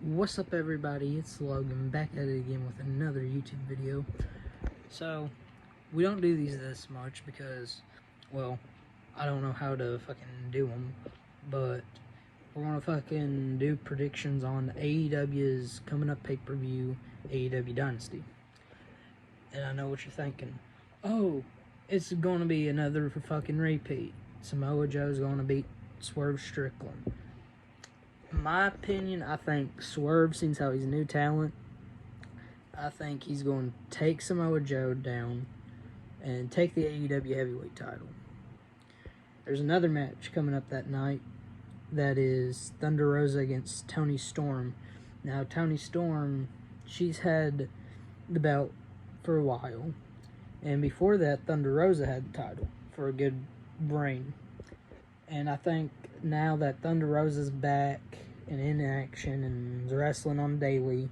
What's up, everybody? It's Logan, back at it again with another YouTube video. So, we don't do these this much because, well, I don't know how to fucking do them, but we're gonna fucking do predictions on AEW's coming up pay-per-view, AEW Dynasty. And I know what you're thinking. Oh, it's gonna be another fucking repeat. Samoa Joe's gonna beat Swerve Strickland. In my opinion, I think Swerve, since how he's a new talent, I think he's going to take Samoa Joe down and take the AEW heavyweight title. There's another match coming up that night that is Thunder Rosa against Toni Storm. Now, Toni Storm, she's had the belt for a while, and before that, Thunder Rosa had the title for a good reign. And I think now that Thunder Rosa's back and in action and wrestling on daily,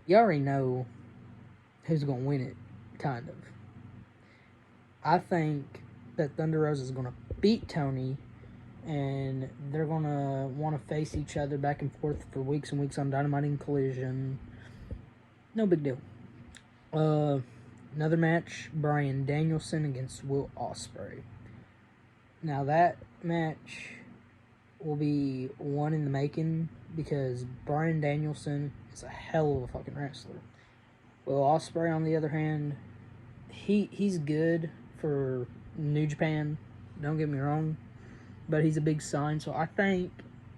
you already know who's going to win it, kind of. I think that Thunder Rosa's going to beat Toni, and they're going to want to face each other back and forth for weeks and weeks on Dynamite and Collision. No big deal. Another match, Bryan Danielson against Will Ospreay. Now that match will be one in the making because Bryan Danielson is a hell of a fucking wrestler. Will Ospreay, on the other hand, he's good for New Japan, don't get me wrong, but he's a big sign, so I think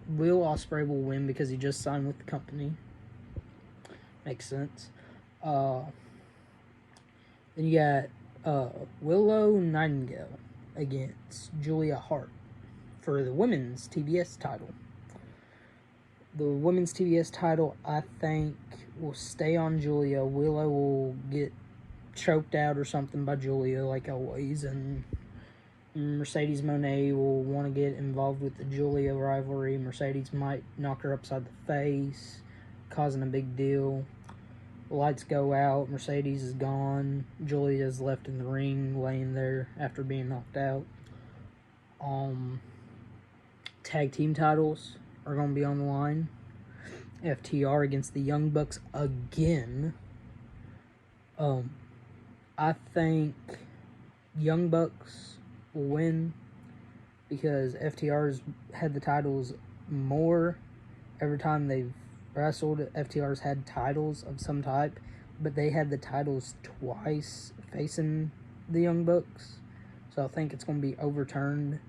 Will Ospreay will win because he just signed with the company. Makes sense. Then you got Willow Nightingale against Julia Hart for the women's TBS title. The women's TBS title, I think, will stay on Julia. Willow will get choked out or something by Julia, like always, and Mercedes Moné will want to get involved with the Julia rivalry. Mercedes might knock her upside the face, causing a big deal. The lights go out, Mercedes is gone, Julia's left in the ring, laying there after being knocked out. Tag team titles are going to be on the line. FTR against the Young Bucks again. I think Young Bucks will win because FTR's had the titles more every time they've wrestled. FTR's had titles of some type, but they had the titles twice facing the Young Bucks, so I think it's going to be overturned.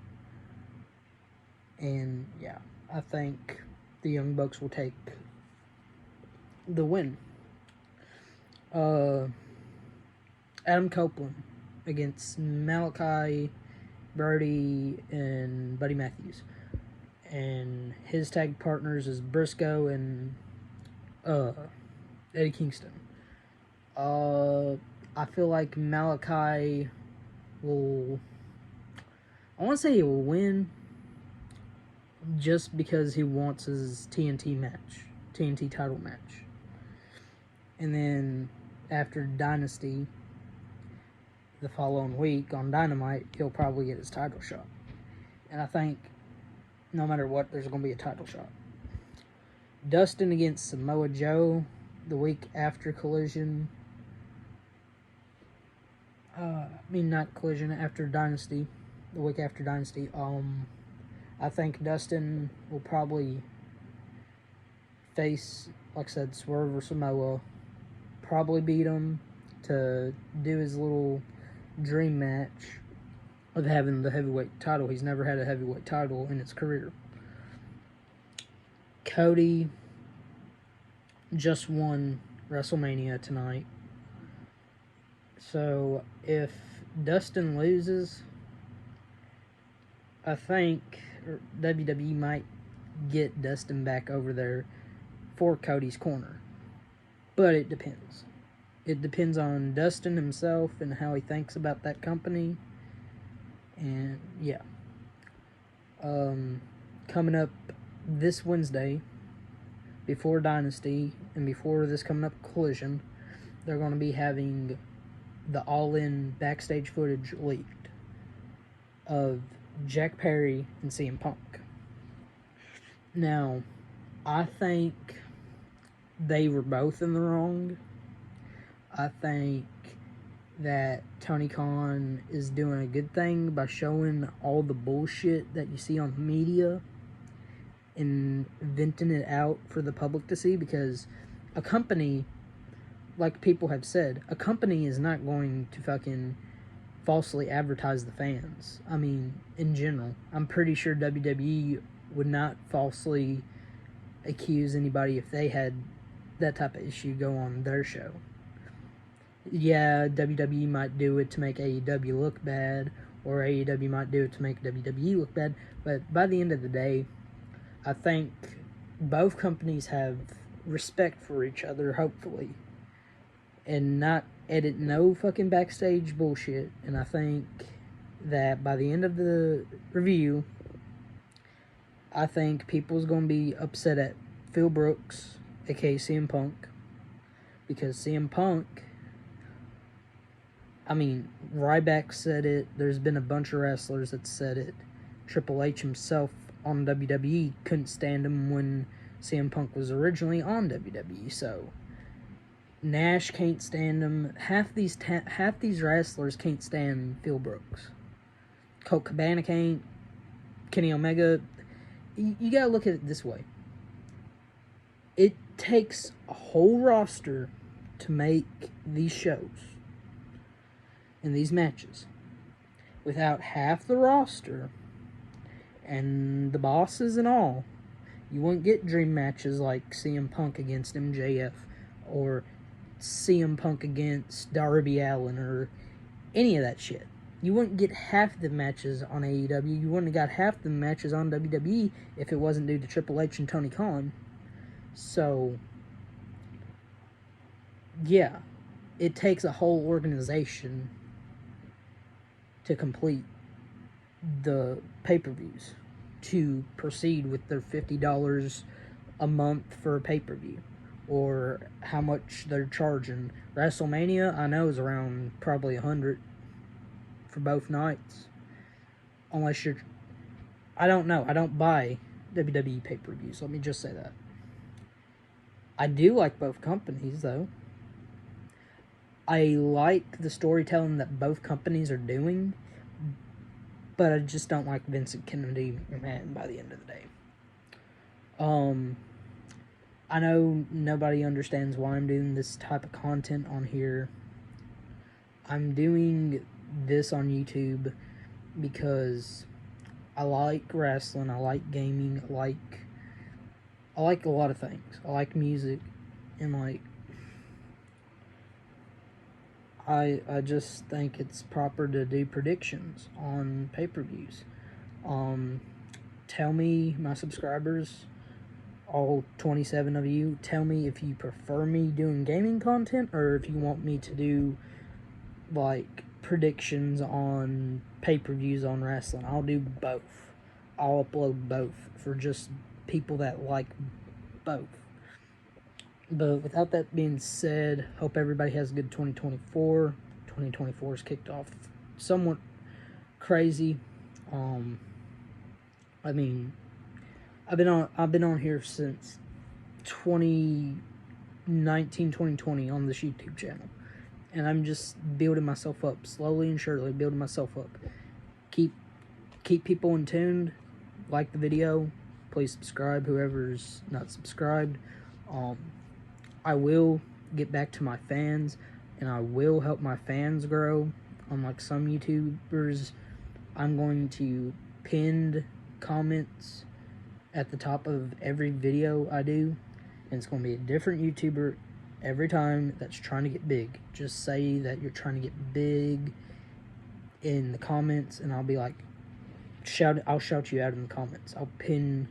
And yeah, I think the Young Bucks will take the win. Adam Copeland against Malachi, Brody, and Buddy Matthews. And his tag partners is Briscoe and Eddie Kingston. I feel like Malachi will... I want to say he will win just because he wants his TNT title match. And then after Dynasty, the following week on Dynamite, he'll probably get his title shot. And I think no matter what, there's going to be a title shot. Dustin against Samoa Joe the week after Collision. Not Collision, after Dynasty. The week after Dynasty. I think Dustin will probably face, like I said, Swerve or Samoa. Probably beat him to do his little dream match of having the heavyweight title. He's never had a heavyweight title in his career. Cody just won WrestleMania tonight. So if Dustin loses, I think WWE might get Dustin back over there for Cody's corner. But it depends. It depends on Dustin himself and how he thinks about that company. And yeah. Coming up this Wednesday, before Dynasty and before this coming up Collision, they're going to be having the All-In backstage footage leaked of Jack Perry and CM Punk. Now, I think they were both in the wrong. I think that Tony Khan is doing a good thing by showing all the bullshit that you see on the media and venting it out for the public to see, because a company, like people have said, a company is not going to fucking falsely advertise the fans. I mean, in general, I'm pretty sure WWE would not falsely accuse anybody if they had that type of issue go on their show. Yeah, WWE might do it to make AEW look bad, or AEW might do it to make WWE look bad, but by the end of the day, I think both companies have respect for each other, hopefully, and not edit no fucking backstage bullshit. And I think that by the end of the review, I think people's gonna be upset at Phil Brooks, aka CM Punk, because CM Punk, I mean, Ryback said it, there's been a bunch of wrestlers that said it. Triple H himself on WWE couldn't stand him when CM Punk was originally on WWE, so Nash can't stand him. Half these wrestlers can't stand Phil Brooks. Colt Cabana can't. Kenny Omega. You gotta look at it this way. It takes a whole roster to make these shows and these matches. Without half the roster and the bosses and all, you wouldn't get dream matches like CM Punk against MJF, or CM Punk against Darby Allin, or any of that shit. You wouldn't get half the matches on AEW. You wouldn't have got half the matches on WWE if it wasn't due to Triple H and Tony Khan. So, yeah, it takes a whole organization to complete the pay-per-views to proceed with their $50 a month for a pay-per-view, or how much they're charging. WrestleMania, I know, is around probably $100 for both nights. Unless you're... I don't know. I don't buy WWE pay-per-views. Let me just say that. I do like both companies, though. I like the storytelling that both companies are doing, but I just don't like Vincent Kennedy McMahon by the end of the day. I know nobody understands why I'm doing this type of content on here. I'm doing this on YouTube because I like wrestling, I like gaming, I like a lot of things. I like music, and I just think it's proper to do predictions on pay-per-views. Tell me, my subscribers, all 27 of you, tell me if you prefer me doing gaming content, or if you want me to do, like, predictions on pay-per-views on wrestling. I'll do both. I'll upload both for just people that like both. But without that being said, hope everybody has a good 2024. 2024 is kicked off somewhat crazy. I mean, I've been on here since 2019, 2020 on this YouTube channel, and I'm just building myself up slowly and surely, building myself up. Keep people in tune. Like the video. Please subscribe. Whoever's not subscribed. I will get back to my fans, and I will help my fans grow. Unlike some YouTubers, I'm going to pin comments at the top of every video I do, and it's going to be a different YouTuber every time that's trying to get big. Just say that you're trying to get big in the comments, and I'll be like, I'll shout you out in the comments. I'll pin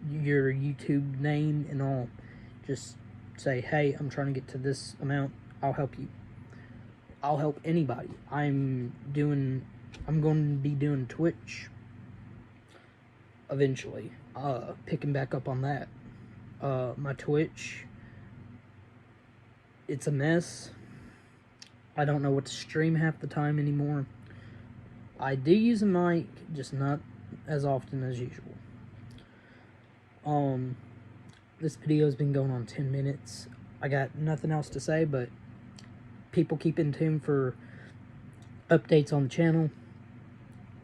your YouTube name and all. Just say, hey, I'm trying to get to this amount. I'll help you. I'll help anybody. I'm going to be doing Twitch eventually. Picking back up on that. My Twitch, it's a mess. I don't know what to stream half the time anymore. I do use a mic, just not as often as usual. This video's been going on 10 minutes. I got nothing else to say, but people keep in tune for updates on the channel.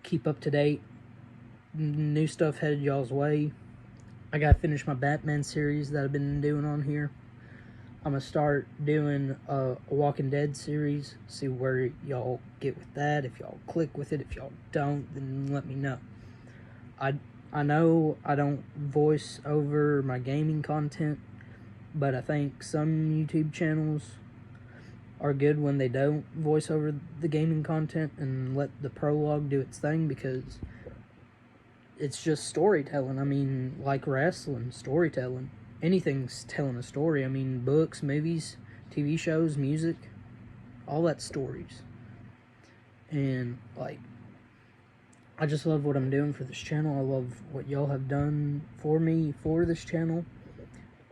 Keep up to date. New stuff headed y'all's way. I gotta finish my Batman series that I've been doing on here. I'm gonna start doing a Walking Dead series. See where y'all get with that. If y'all click with it. If y'all don't, then let me know. I know I don't voice over my gaming content, but I think some YouTube channels are good when they don't voice over the gaming content and let the prologue do its thing, because it's just storytelling. I mean, like wrestling, storytelling. Anything's telling a story. I mean, books, movies, TV shows, music, all that's stories. And, like, I just love what I'm doing for this channel. I love what y'all have done for me for this channel.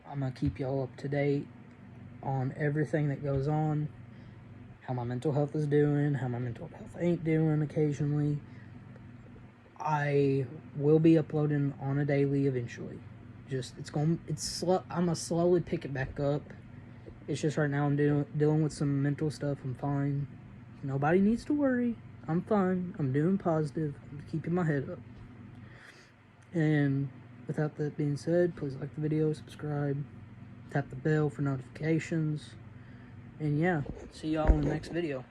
I'm going to keep y'all up to date on everything that goes on. How my mental health is doing, how my mental health ain't doing occasionally. I will be uploading on a daily eventually. I'm gonna slowly pick it back up. It's just right now I'm dealing with some mental stuff. I'm fine. Nobody needs to worry. I'm fine. I'm doing positive. I'm keeping my head up. And without that being said, please like the video, subscribe, tap the bell for notifications. And yeah, see y'all in the next video.